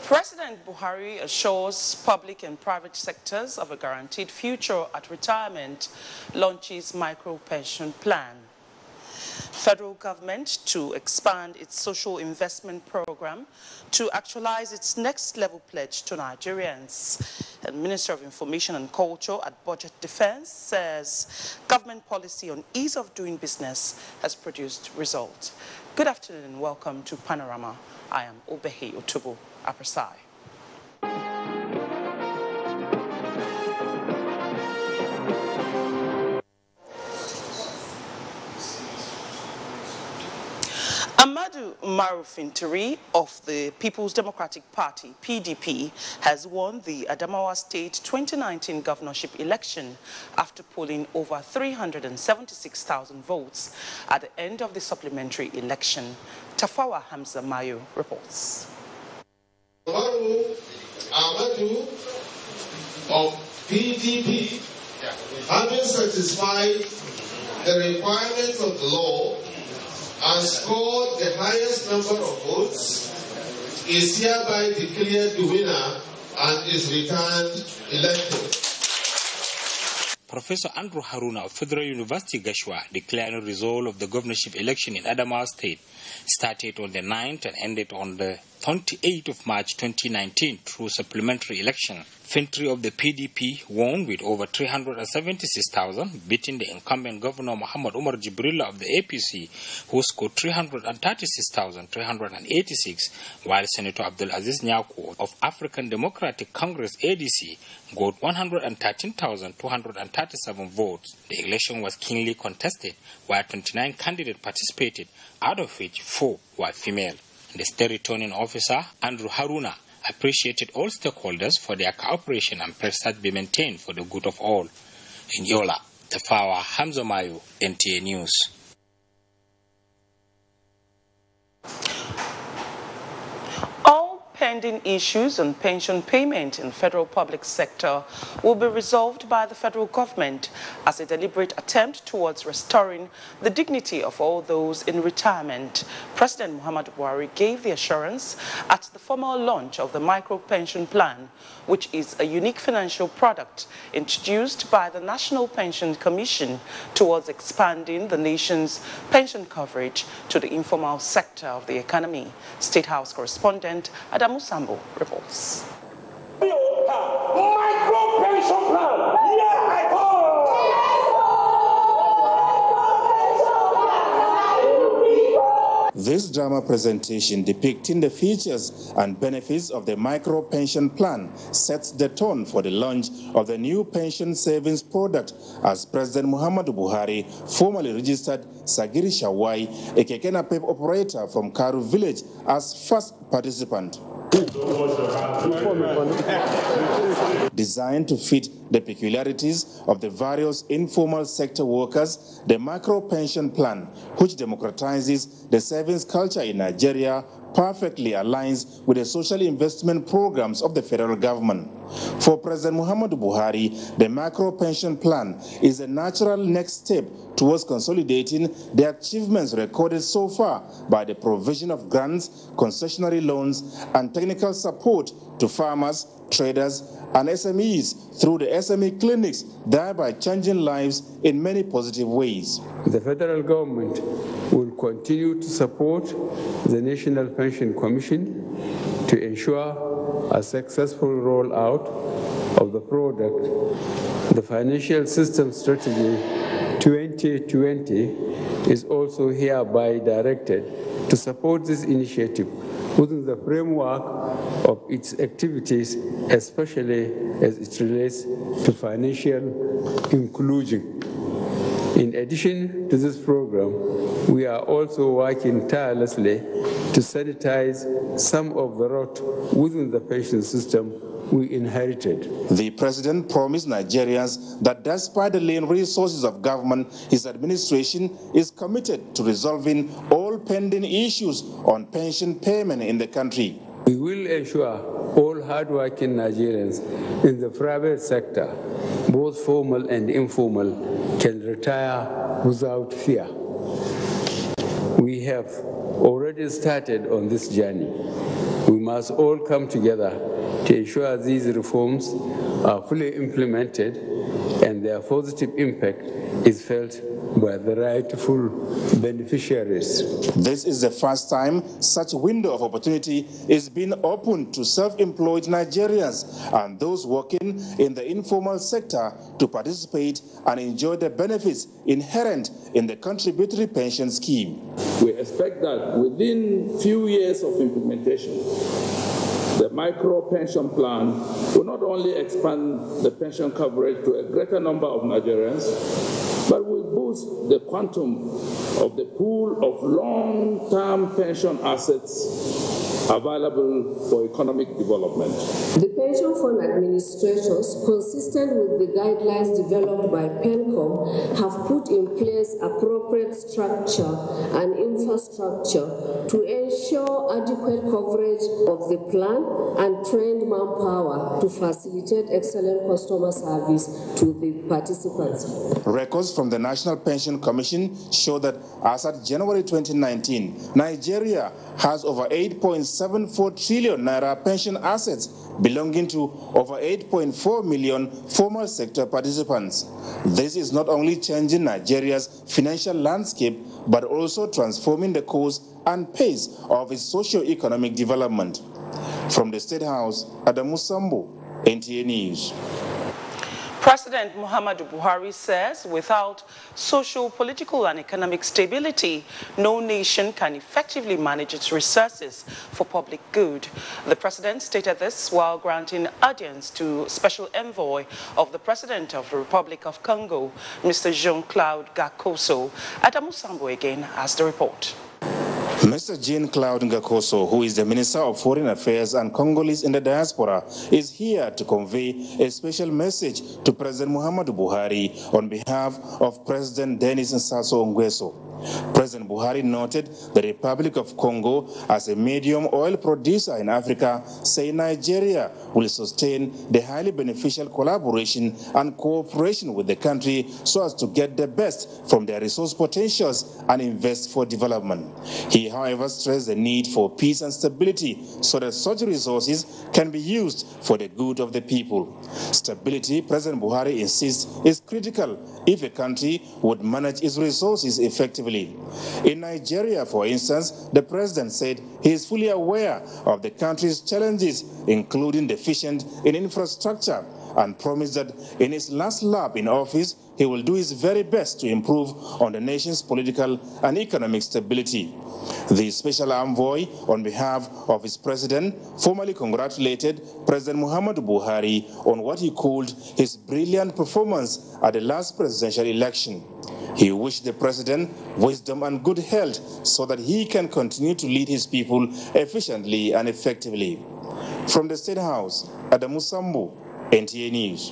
President Buhari assures public and private sectors of a guaranteed future at retirement, launches micro-pension plan. Federal government to expand its social investment program to actualize its next level pledge to Nigerians. The Minister of Information and Culture at Budget Defense says government policy on ease of doing business has produced results. Good afternoon and welcome to Panorama. I am Obehe Otubo Aprasai. Amadu Marufintiri of the People's Democratic Party, PDP, has won the Adamawa State 2019 governorship election after polling over 376,000 votes at the end of the supplementary election. Tafawa Hamza Mayo reports. Amadu of PDP, having satisfied the requirements of the law and scored the highest number of votes, is hereby declared the winner and is returned elected. Professor Andrew Haruna of Federal University Gashua declared the result of the governorship election in Adamawa State started on the 9th and ended on the 28th of March 2019 through supplementary election. Fintri of the PDP won with over 376,000, beating the incumbent Governor Muhammad Umar Jibrilla of the APC, who scored 336,386, while Senator Abdul Aziz Nyako of African Democratic Congress ADC got 113,237 votes. The election was keenly contested, while 29 candidates participated, out of which 4 were female. The state returning officer, Andrew Haruna, appreciated all stakeholders for their cooperation and pressed that be maintained for the good of all. In Yola, Tafawa Hamza Mayo, NTA News. Pending issues on pension payment in federal public sector will be resolved by the federal government as a deliberate attempt towards restoring the dignity of all those in retirement. President Muhammadu Buhari gave the assurance at the formal launch of the micro pension plan, which is a unique financial product introduced by the National Pension Commission towards expanding the nation's pension coverage to the informal sector of the economy. State House correspondent Adamu Sambo reports. Micro pension plan. This drama presentation depicting the features and benefits of the micro pension plan sets the tone for the launch of the new pension savings product as President Muhammadu Buhari formally registered Sagiri Shawai, a Keke Napep operator from Karu village, as first participant. Designed to fit the peculiarities of the various informal sector workers, the micro pension plan, which democratizes the savings culture in Nigeria, perfectly aligns with the social investment programs of the federal government. For President Muhammadu Buhari, the micro pension plan is a natural next step towards consolidating the achievements recorded so far by the provision of grants, concessionary loans, and technical support to farmers, traders, and SMEs through the SME clinics, thereby changing lives in many positive ways. The federal government will continue to support the National Pension Commission to ensure a successful rollout of the product. The Financial System Strategy 2020 is also hereby directed to support this initiative within the framework of its activities, especially as it relates to financial inclusion. In addition to this program, we are also working tirelessly to sanitize some of the rot within the pension system we inherited. The president promised Nigerians that despite the lean resources of government, his administration is committed to resolving all pending issues on pension payment in the country. We will ensure all hardworking Nigerians in the private sector, both formal and informal, can retire without fear. We have already started on this journey. We must all come together to ensure these reforms are fully implemented and their positive impact is felt by the rightful beneficiaries. This is the first time such a window of opportunity is being opened to self-employed Nigerians and those working in the informal sector to participate and enjoy the benefits inherent in the contributory pension scheme. We expect that within few years of implementation, the micro pension plan will not only expand the pension coverage to a greater number of Nigerians, but will boost the quantum of the pool of long-term pension assets available for economic development. The pension fund administrators, consistent with the guidelines developed by PENCOM, have put in place appropriate structure and infrastructure to ensure adequate coverage of the plan and trained manpower to facilitate excellent customer service to the participants. Records from the National Pension Commission show that as at January 2019, Nigeria has over 8.74 trillion naira pension assets belonging to over 8.4 million formal sector participants. This is not only changing Nigeria's financial landscape, but also transforming the course and pace of its socio-economic development. From the State House, Adamu Sambo, NTA News. President Muhammadu Buhari says without social, political and economic stability, no nation can effectively manage its resources for public good. The president stated this while granting audience to Special Envoy of the President of the Republic of Congo, Mr. Jean-Claude Gakoso. Adamu Sambo again has the report. Mr. Jean-Claude Ngakoso, who is the Minister of Foreign Affairs and Congolese in the diaspora, is here to convey a special message to President Muhammadu Buhari on behalf of President Denis Sassou Nguesso. President Buhari noted the Republic of Congo as a medium oil producer in Africa, saying Nigeria will sustain the highly beneficial collaboration and cooperation with the country so as to get the best from their resource potentials and invest for development. He, however, stressed the need for peace and stability so that such resources can be used for the good of the people. Stability, President Buhari insists, is critical if a country would manage its resources effectively. In Nigeria, for instance, the president said he is fully aware of the country's challenges, including deficient in infrastructure, and promised that in his last lap in office, he will do his very best to improve on the nation's political and economic stability. The special envoy, on behalf of his president, formally congratulated President Muhammadu Buhari on what he called his brilliant performance at the last presidential election. He wished the president wisdom and good health so that he can continue to lead his people efficiently and effectively. From the State House, Adamu Sambo, NTA News.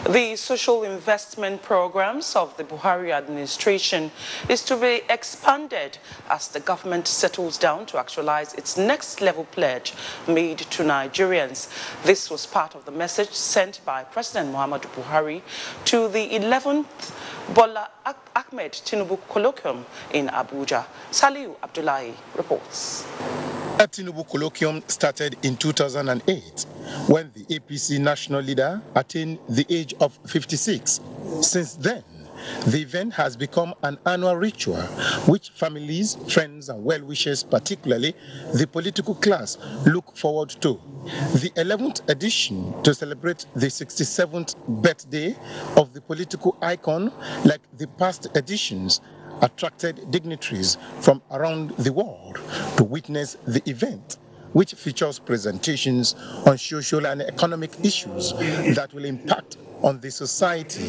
The social investment programs of the Buhari administration is to be expanded as the government settles down to actualize its next level pledge made to Nigerians. This was part of the message sent by President Muhammadu Buhari to the 11th Bola Ahmed Tinubu colloquium in Abuja. Saliu Abdullahi reports. The Tinubu colloquium started in 2008 when the APC national leader attained the age of 56. Since then, the event has become an annual ritual which families, friends and well-wishers, particularly the political class, look forward to. The 11th edition, to celebrate the 67th birthday of the political icon, like the past editions, attracted dignitaries from around the world to witness the event, which features presentations on social and economic issues that will impact on the society.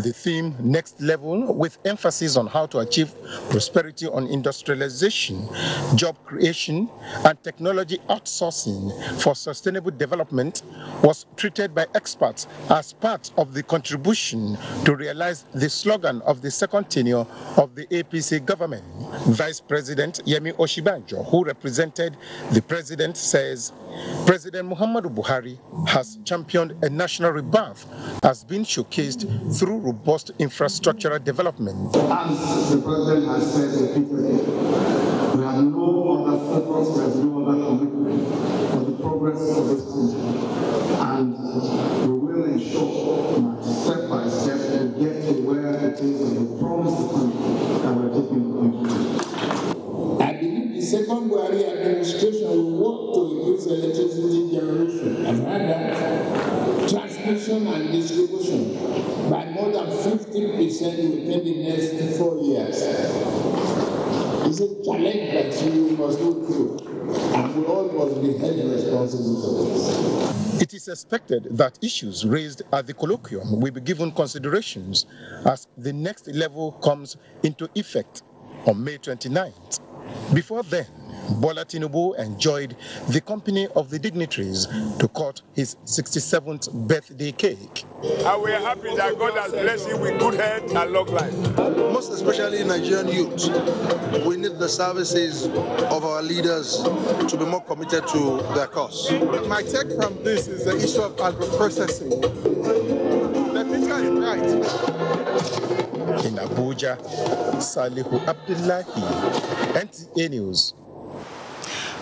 The theme, Next Level, with emphasis on how to achieve prosperity on industrialization, job creation, and technology outsourcing for sustainable development, was treated by experts as part of the contribution to realize the slogan of the second tenure of the APC government. Vice President Yemi Oshibanjo, who represented the president, says President Muhammadu Buhari has championed a national rebirth, has been showcased through robust infrastructural development. As the President has said repeatedly, we have no other focus, we have no other commitment I believe the second Buhari administration will work to increase electricity generation and rather transmission and distribution by more than 50% within the next 4 years. It's a challenge that you must go through, and we all must be held responsible for this. It is expected that issues raised at the colloquium will be given considerations as the next level comes into effect on May 29th. Before then, Bola Tinubu enjoyed the company of the dignitaries to cut his 67th birthday cake. And we are happy that God has blessed you with good health and long life. Most especially Nigerian youth, we need the services of our leaders to be more committed to their cause. My take from this is the issue of agro-processing. The future is bright. In Abuja, Salihu Abdullahi, NTA News.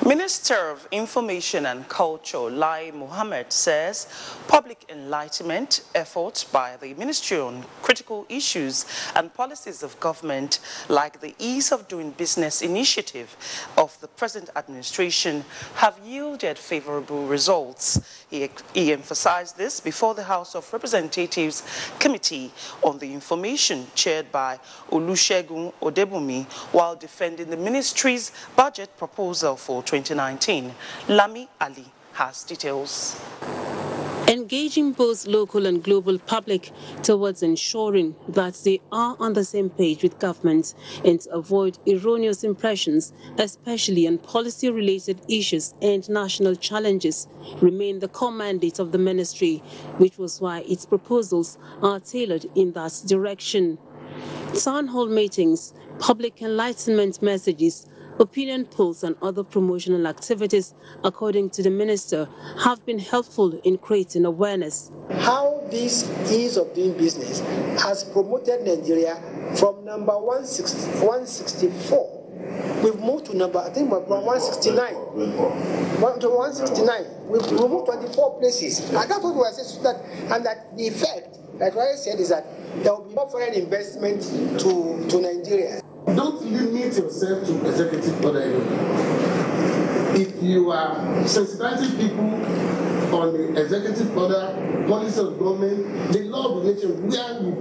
Minister of Information and Culture, Lai Mohammed, says public enlightenment efforts by the Ministry on critical issues and policies of government, like the Ease of Doing Business initiative of the present administration, have yielded favorable results. He emphasized this before the House of Representatives Committee on the Information, chaired by Olusegun Odebumi, while defending the ministry's budget proposal for 2019. Lami Ali has details. Engaging both local and global public towards ensuring that they are on the same page with government and to avoid erroneous impressions, especially on policy-related issues and national challenges, remain the core mandate of the ministry, which was why its proposals are tailored in that direction. Town hall meetings, public enlightenment messages, opinion polls and other promotional activities, according to the minister, have been helpful in creating awareness. How this ease of doing business has promoted Nigeria from number 164. We've moved to number, I think, from 169. To 169. We've moved 24 places. And that's what we are saying. And that the effect, like what I said, is that there will be more foreign investment to Nigeria. Don't limit yourself to executive order. If you are sensitizing people on the executive order, policy of government, the law of the nation, where you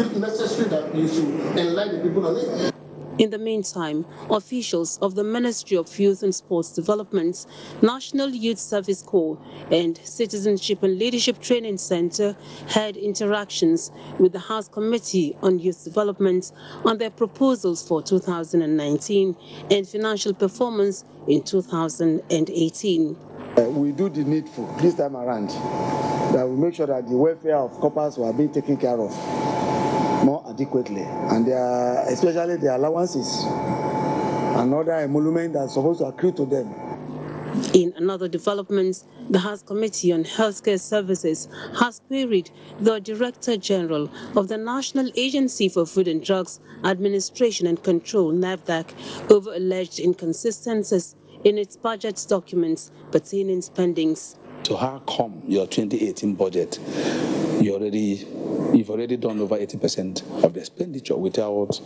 feel necessary that you should enlighten people on it. In the meantime, officials of the Ministry of Youth and Sports Development, National Youth Service Corps, and Citizenship and Leadership Training Center had interactions with the House Committee on Youth Development on their proposals for 2019 and financial performance in 2018. We do the needful this time around, that we make sure that the welfare of corpers are being taken care of more adequately, and especially the allowances and other emoluments that are supposed to accrue to them. In another development, the House Committee on Healthcare Services has queried the Director General of the National Agency for Food and Drugs Administration and Control, NAFDAC, over alleged inconsistencies in its budget documents pertaining spendings. So how come your 2018 budget, you've already done over 80% of the expenditure without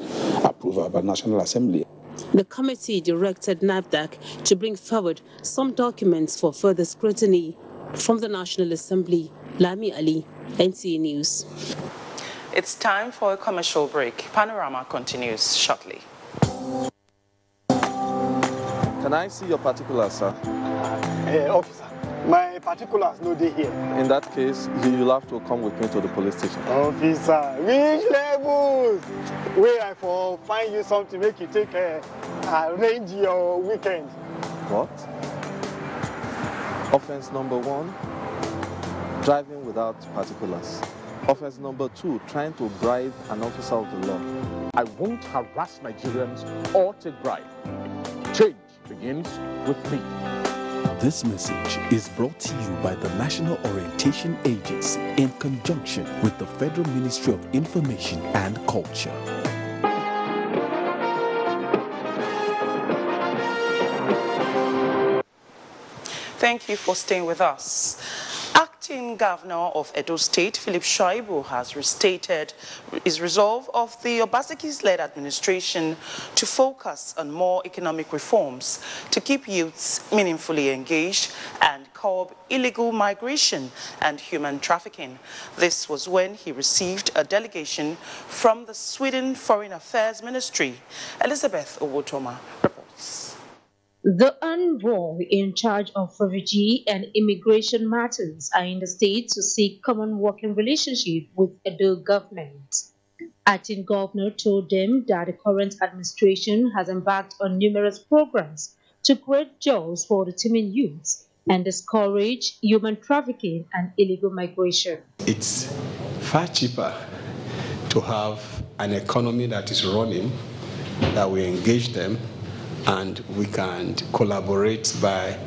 approval by National Assembly? The committee directed NAFDAC to bring forward some documents for further scrutiny. From the National Assembly, Lami Ali, NTA News. It's time for a commercial break. Panorama continues shortly. Can I see your particulars, sir? Officer, my particulars no dey here. In that case, you'll have to come with me to the police station. Officer, which levels? Where I for find you something make you take arrange your weekend. What? Offense number 1, driving without particulars. Offense number 2, trying to bribe an officer of the law. I won't harass Nigerians or take bribe. Change begins with me. This message is brought to you by the National Orientation Agency in conjunction with the Federal Ministry of Information and Culture. Thank you for staying with us. Acting Governor of Edo State, Philip Shoibu, has restated his resolve of the Obaseki's-led administration to focus on more economic reforms to keep youths meaningfully engaged and curb illegal migration and human trafficking. This was when he received a delegation from the Sweden Foreign Affairs Ministry. Elizabeth Owotoma reports. The envoy in charge of refugee and immigration matters are in the state to seek common working relationship with Edo government. Acting governor told them that the current administration has embarked on numerous programs to create jobs for the teeming youths and discourage human trafficking and illegal migration. It's far cheaper to have an economy that is running, that we engage them, and we can collaborate by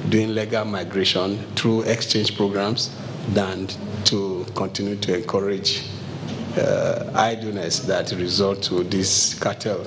doing legal migration through exchange programs than to continue to encourage idleness that result to this cartel.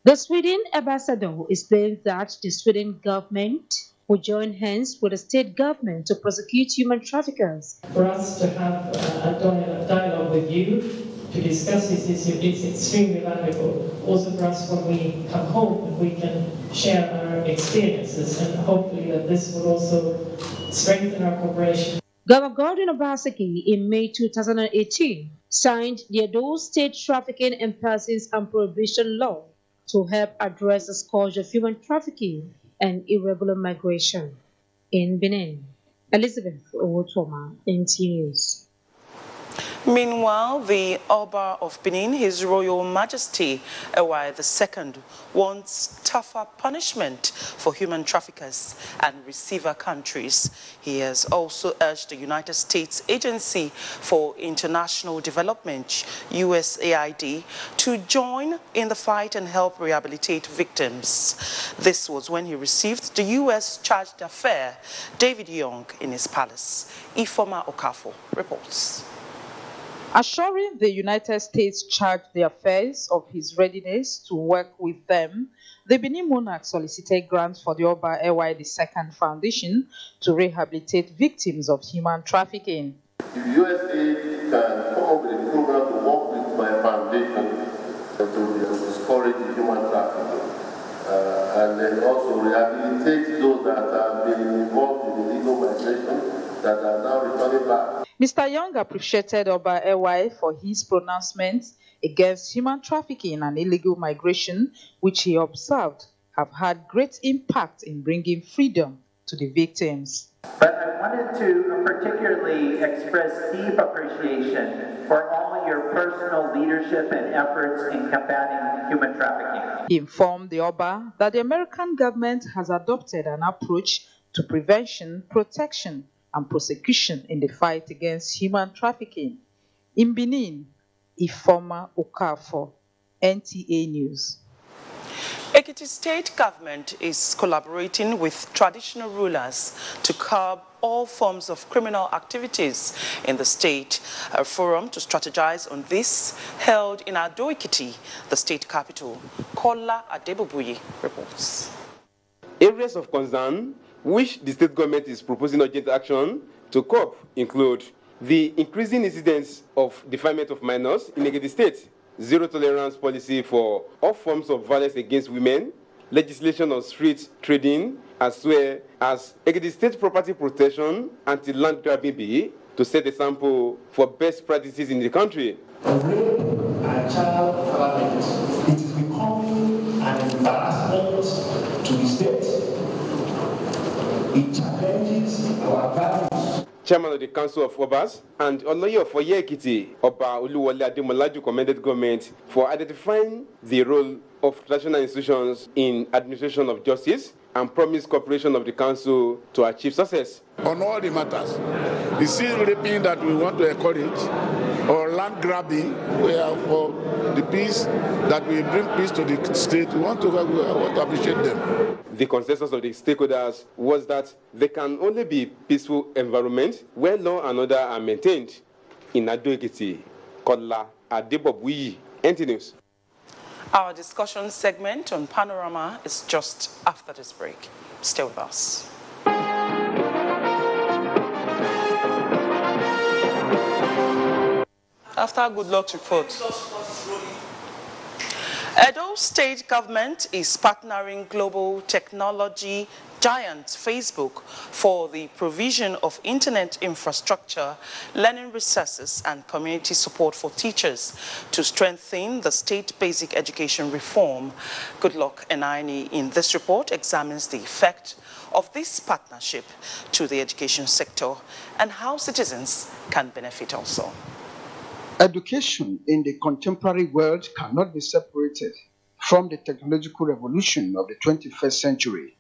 The Sweden ambassador explained that the Sweden government will join hands with the state government to prosecute human traffickers. For us to have a dialogue with you to discuss this issue is extremely valuable. Also for us when we come home, we can share our experiences, and hopefully that this will also strengthen our cooperation. Governor Gordon Obaseki in May 2018 signed the Edo State Trafficking in Persons and Prohibition Law to help address the scourge of human trafficking and irregular migration. In Benin, Elizabeth Owotoma, NTA News. Meanwhile, the Oba of Benin, His Royal Majesty Ewa II, wants tougher punishment for human traffickers and receiver countries. He has also urged the United States Agency for International Development, USAID, to join in the fight and help rehabilitate victims. This was when he received the U.S. Charge d'Affaires, David Young, in his palace. Ifoma Okafo reports. Assuring the United States Charge d'Affaires of his readiness to work with them, the Benin monarch solicited grants for the Oba Ewa II Foundation to rehabilitate victims of human trafficking. If USAID can come up with a program to work with my foundation to discourage human trafficking and then also rehabilitate those that have been involved in illegal migration that are now returning back. Mr. Young appreciated Oba Ewa for his pronouncements against human trafficking and illegal migration, which he observed have had great impact in bringing freedom to the victims. But I wanted to particularly express deep appreciation for all your personal leadership and efforts in combating human trafficking. He informed the Oba that the American government has adopted an approach to prevention, protection, and prosecution in the fight against human trafficking. In Benin, Ifoma Okafo, NTA News. Ekiti State government is collaborating with traditional rulers to curb all forms of criminal activities in the state. A forum to strategize on this held in Ado Ekiti, the state capital. Kola Adebobuyi reports. Areas of concern which the state government is proposing urgent action to curb include the increasing incidence of defilement of minors in Ekiti State, zero tolerance policy for all forms of violence against women, legislation on street trading, as well as Ekiti State property protection, anti-land grabbing bill to set a sample for best practices in the country. Rape and child development, it is becoming an embarrassment to the state. It challenges our values. Chairman of the Council of Obas and Oloye of Oye Ekiti, Oba Oluwole Ademolaju, commended government for identifying the role of traditional institutions in administration of justice and promised cooperation of the council to achieve success. On all the matters, the seal raping that we want to encourage, or land grabbing, we are for the peace that will bring peace to the state. We want to appreciate them. The consensus of the stakeholders was that there can only be peaceful environment where law and order are maintained. In Ado Ekiti, Kola Adebobuyi, NTA News. Our discussion segment on Panorama is just after this break. Stay with us. After a good luck report. Edo State government is partnering global technology giant Facebook for the provision of internet infrastructure, learning resources, and community support for teachers to strengthen the state basic education reform. Goodluck Enaini in this report examines the effect of this partnership to the education sector and how citizens can benefit also. Education in the contemporary world cannot be separated from the technological revolution of the 21st century.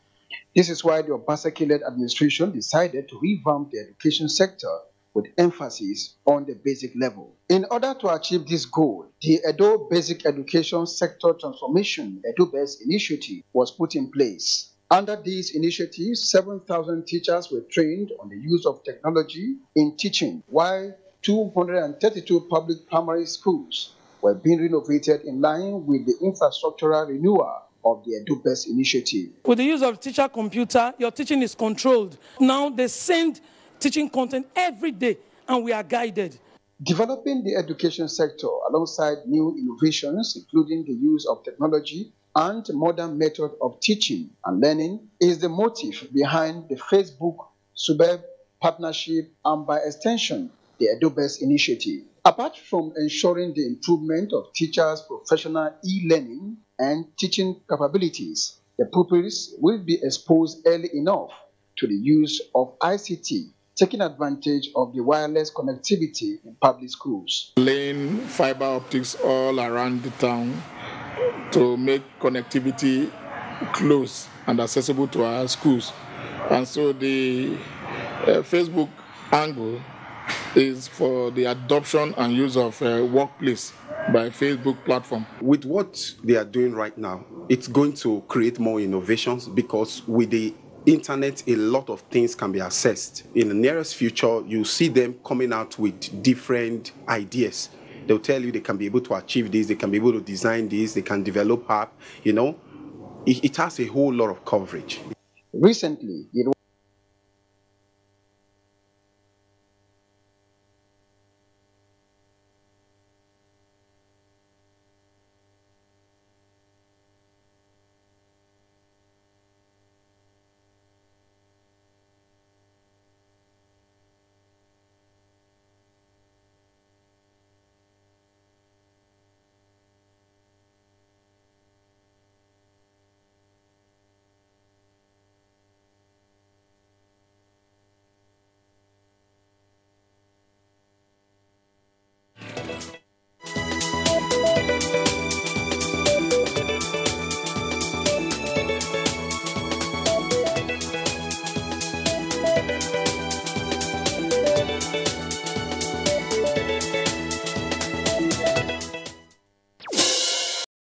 This is why the Obaseki-led administration decided to revamp the education sector with emphasis on the basic level. In order to achieve this goal, the Edo Basic Education Sector Transformation EDOBES initiative was put in place. Under this initiative, 7,000 teachers were trained on the use of technology in teaching, while 232 public primary schools were being renovated in line with the infrastructural renewal of the EDOBES initiative. With the use of teacher computer, your teaching is controlled. Now they send teaching content every day and we are guided. Developing the education sector alongside new innovations, including the use of technology and modern method of teaching and learning, is the motive behind the Facebook-SUBEB partnership and by extension, the EDOBES initiative. Apart from ensuring the improvement of teachers' professional e-learning and teaching capabilities, the pupils will be exposed early enough to the use of ICT, taking advantage of the wireless connectivity in public schools. Laying fiber optics all around the town to make connectivity close and accessible to our schools. And so the Facebook angle is for the adoption and use of workplace by Facebook platform. With what they are doing right now, it's going to create more innovations because with the internet, a lot of things can be accessed. In the nearest future, you see them coming out with different ideas. They'll tell you they can be able to achieve this, they can be able to design this, they can develop app, you know. It has a whole lot of coverage. Recently, it